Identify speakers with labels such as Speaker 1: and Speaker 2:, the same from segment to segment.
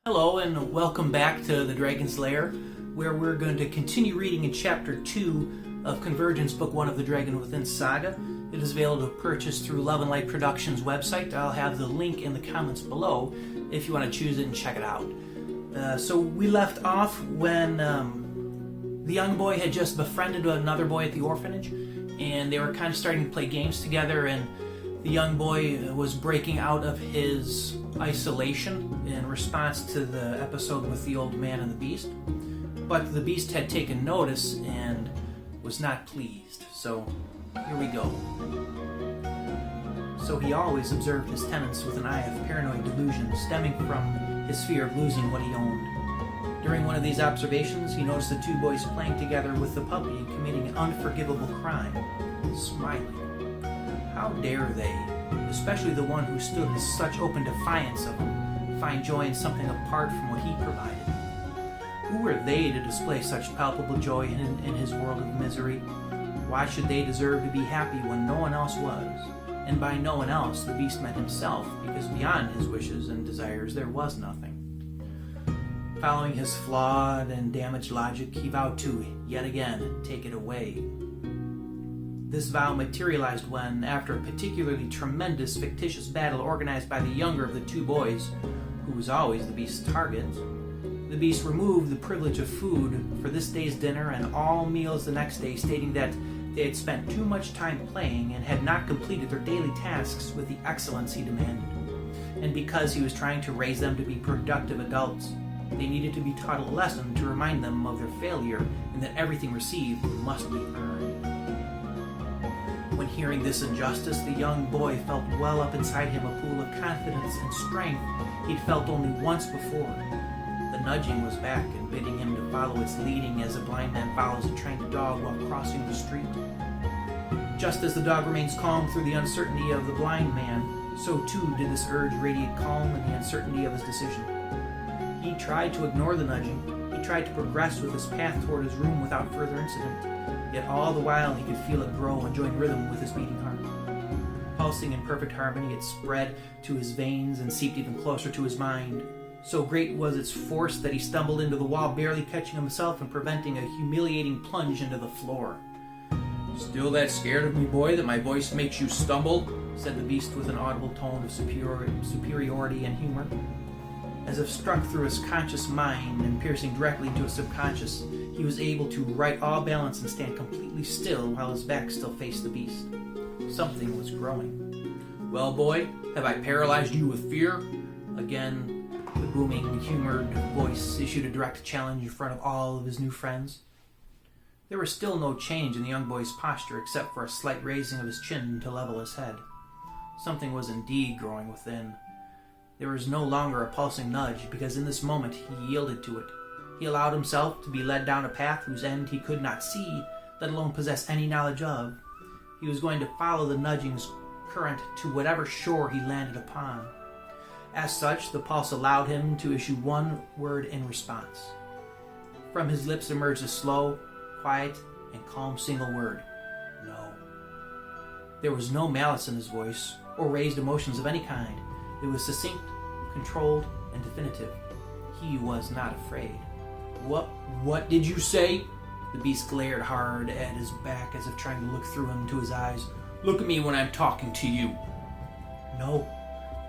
Speaker 1: Hello and welcome back to the Dragon's Lair, where we're going to continue reading in Chapter 2 of Convergence, Book 1 of the Dragon Within Saga. It is available to purchase through Love and Light Productions' website. I'll have the link in the comments below if you want to choose it and check it out. So we left off when the young boy had just befriended another boy at the orphanage, and they were kind of starting to play games together, and the young boy was breaking out of his isolation in response to the episode with the old man and the beast. But the beast had taken notice and was not pleased. So here we go. So he always observed his tenants with an eye of paranoid delusion stemming from his fear of losing what he owned. During one of these observations, he noticed the two boys playing together with the puppy and committing an unforgivable crime, smiling. How dare they, especially the one who stood in such open defiance of him, find joy in something apart from what he provided? Who were they to display such palpable joy in his world of misery? Why should they deserve to be happy when no one else was? And by no one else, the beast meant himself, because beyond his wishes and desires there was nothing. Following his flawed and damaged logic, he vowed to, yet again, take it away. This vow materialized when, after a particularly tremendous fictitious battle organized by the younger of the two boys, who was always the beast's target, the beast removed the privilege of food for this day's dinner and all meals the next day, stating that they had spent too much time playing and had not completed their daily tasks with the excellence he demanded. And because he was trying to raise them to be productive adults, they needed to be taught a lesson to remind them of their failure and that everything received must be earned. When hearing this injustice, the young boy felt well up inside him a pool of confidence and strength he'd felt only once before. The nudging was back and bidding him to follow its leading as a blind man follows a trained dog while crossing the street. Just as the dog remains calm through the uncertainty of the blind man, so too did this urge radiate calm in the uncertainty of his decision. He tried to ignore the nudging. He tried to progress with his path toward his room without further incident. Yet all the while he could feel it grow and join rhythm with his beating heart. Pulsing in perfect harmony, it spread to his veins and seeped even closer to his mind. So great was its force that he stumbled into the wall, barely catching himself and preventing a humiliating plunge into the floor. "Still that scared of me, boy, that my voice makes you stumble?" said the beast with an audible tone of superiority and humor. As if struck through his conscious mind and piercing directly into his subconscious, he was able to right all balance and stand completely still while his back still faced the beast. Something was growing. "Well, boy, have I paralyzed you with fear?" Again, the booming, humored voice issued a direct challenge in front of all of his new friends. There was still no change in the young boy's posture except for a slight raising of his chin to level his head. Something was indeed growing within. There was no longer a pulsing nudge, because in this moment he yielded to it. He allowed himself to be led down a path whose end he could not see, let alone possess any knowledge of. He was going to follow the nudging's current to whatever shore he landed upon. As such, the pulse allowed him to issue one word in response. From his lips emerged a slow, quiet, and calm single word: "No." There was no malice in his voice, or raised emotions of any kind. It was succinct, controlled, and definitive. He was not afraid. What did you say?" The beast glared hard at his back as if trying to look through him to his eyes. "Look at me when I'm talking to you." "No."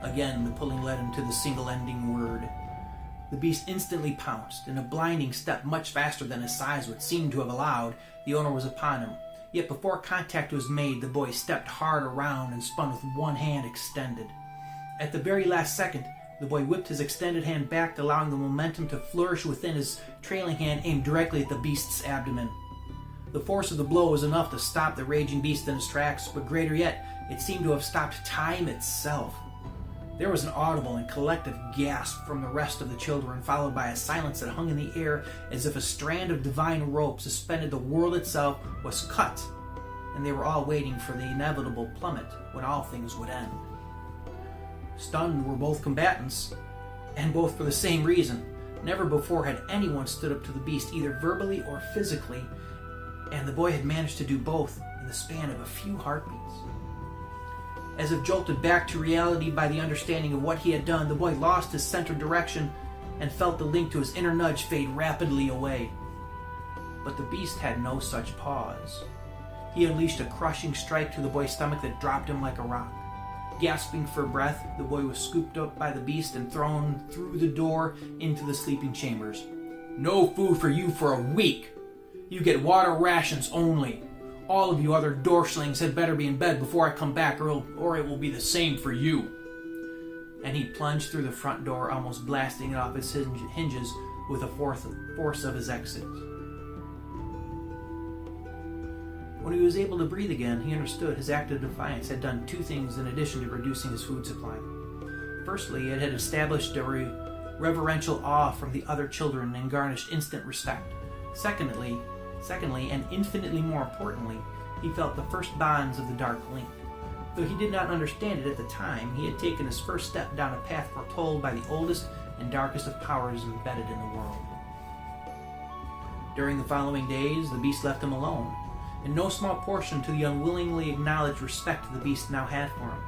Speaker 1: Again, the pulling led him to the single-ending word. The beast instantly pounced. In a blinding step much faster than his size would seem to have allowed, the owner was upon him. Yet before contact was made, the boy stepped hard around and spun with one hand extended. At the very last second, the boy whipped his extended hand back, allowing the momentum to flourish within his trailing hand aimed directly at the beast's abdomen. The force of the blow was enough to stop the raging beast in his tracks, but greater yet, it seemed to have stopped time itself. There was an audible and collective gasp from the rest of the children, followed by a silence that hung in the air as if a strand of divine rope suspended the world itself was cut, and they were all waiting for the inevitable plummet when all things would end. Stunned were both combatants, and both for the same reason. Never before had anyone stood up to the beast, either verbally or physically, and the boy had managed to do both in the span of a few heartbeats. As if jolted back to reality by the understanding of what he had done, the boy lost his center direction and felt the link to his inner nudge fade rapidly away. But the beast had no such pause. He unleashed a crushing strike to the boy's stomach that dropped him like a rock. Gasping for breath, the boy was scooped up by the beast and thrown through the door into the sleeping chambers. "No food for you for a week. You get water rations only. All of you other dorslings had better be in bed before I come back, or it will be the same for you." And he plunged through the front door, almost blasting it off its hinges with the force of his exit. When he was able to breathe again, he understood his act of defiance had done two things in addition to reducing his food supply. Firstly, it had established a reverential awe from the other children and garnished instant respect. Secondly, and infinitely more importantly, he felt the first bonds of the Dark Link. Though he did not understand it at the time, he had taken his first step down a path foretold by the oldest and darkest of powers embedded in the world. During the following days, the beast left him alone, in no small portion to the unwillingly acknowledged respect the beast now had for him.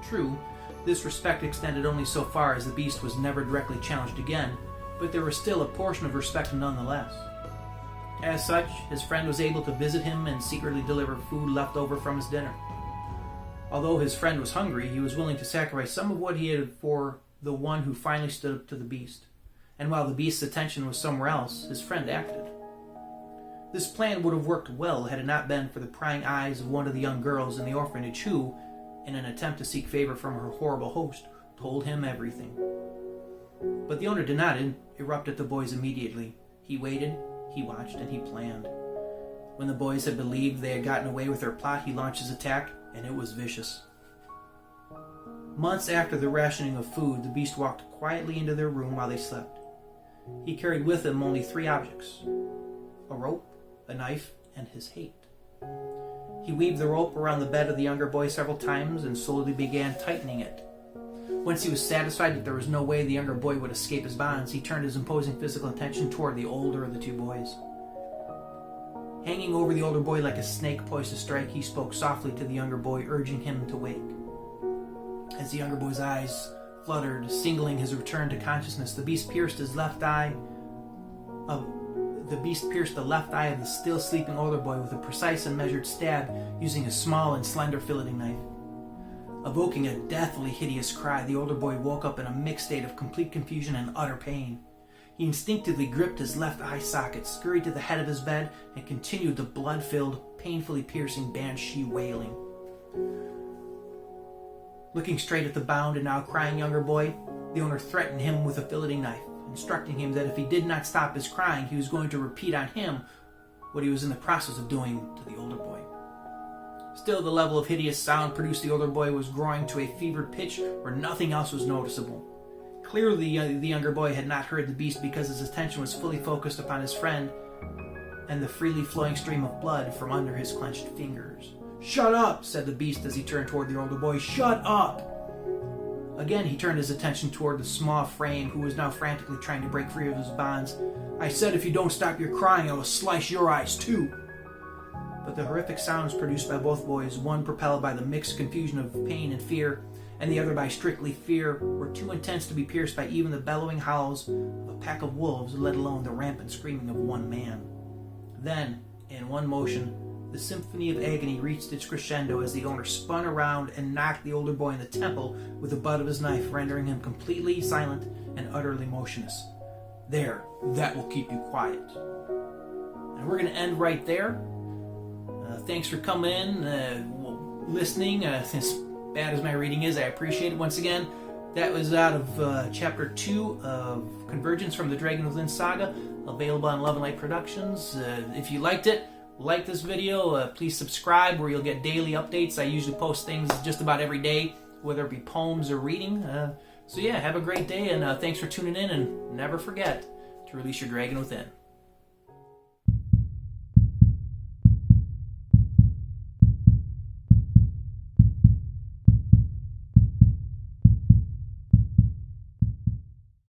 Speaker 1: True, this respect extended only so far as the beast was never directly challenged again, but there was still a portion of respect nonetheless. As such, his friend was able to visit him and secretly deliver food left over from his dinner. Although his friend was hungry, he was willing to sacrifice some of what he had for the one who finally stood up to the beast. And while the beast's attention was somewhere else, his friend acted. This plan would have worked well had it not been for the prying eyes of one of the young girls in the orphanage who, in an attempt to seek favor from her horrible host, told him everything. But the owner did not erupt at the boys immediately. He waited, he watched, and he planned. When the boys had believed they had gotten away with their plot, he launched his attack, and it was vicious. Months after the rationing of food, the beast walked quietly into their room while they slept. He carried with him only 3 objects: a rope, a knife, and his hate. He weaved the rope around the bed of the younger boy several times and slowly began tightening it. Once he was satisfied that there was no way the younger boy would escape his bonds, he turned his imposing physical attention toward the older of the 2 boys. Hanging over the older boy like a snake poised to strike, he spoke softly to the younger boy, urging him to wake. As the younger boy's eyes fluttered, signaling his return to consciousness, the beast pierced the left eye of the still sleeping older boy with a precise and measured stab using a small and slender filleting knife. Evoking a deathly hideous cry, the older boy woke up in a mixed state of complete confusion and utter pain. He instinctively gripped his left eye socket, scurried to the head of his bed, and continued the blood-filled, painfully piercing banshee wailing. Looking straight at the bound and now crying younger boy, the owner threatened him with a filleting knife, instructing him that if he did not stop his crying, he was going to repeat on him what he was in the process of doing to the older boy. Still, the level of hideous sound produced the older boy was growing to a fevered pitch where nothing else was noticeable. Clearly, the younger boy had not heard the beast because his attention was fully focused upon his friend and the freely flowing stream of blood from under his clenched fingers. "Shut up," said the beast as he turned toward the older boy. "Shut up!" Again, he turned his attention toward the small frame who was now frantically trying to break free of his bonds. "I said if you don't stop your crying, I will slice your eyes too." But the horrific sounds produced by both boys, one propelled by the mixed confusion of pain and fear, and the other by strictly fear, were too intense to be pierced by even the bellowing howls of a pack of wolves, let alone the rampant screaming of one man. Then, in one motion, the symphony of agony reached its crescendo as the owner spun around and knocked the older boy in the temple with the butt of his knife, rendering him completely silent and utterly motionless. "There, that will keep you quiet." And we're going to end right there. Thanks for coming in, listening. As bad as my reading is, I appreciate it once again. That was out of Chapter 2 of Convergence from the Dragon Within Saga, available on Love and Light Productions. If you liked it, like this video, please subscribe where you'll get daily updates. I usually post things just about every day, whether it be poems or reading. So yeah, have a great day, and thanks for tuning in, and never forget to release your dragon within.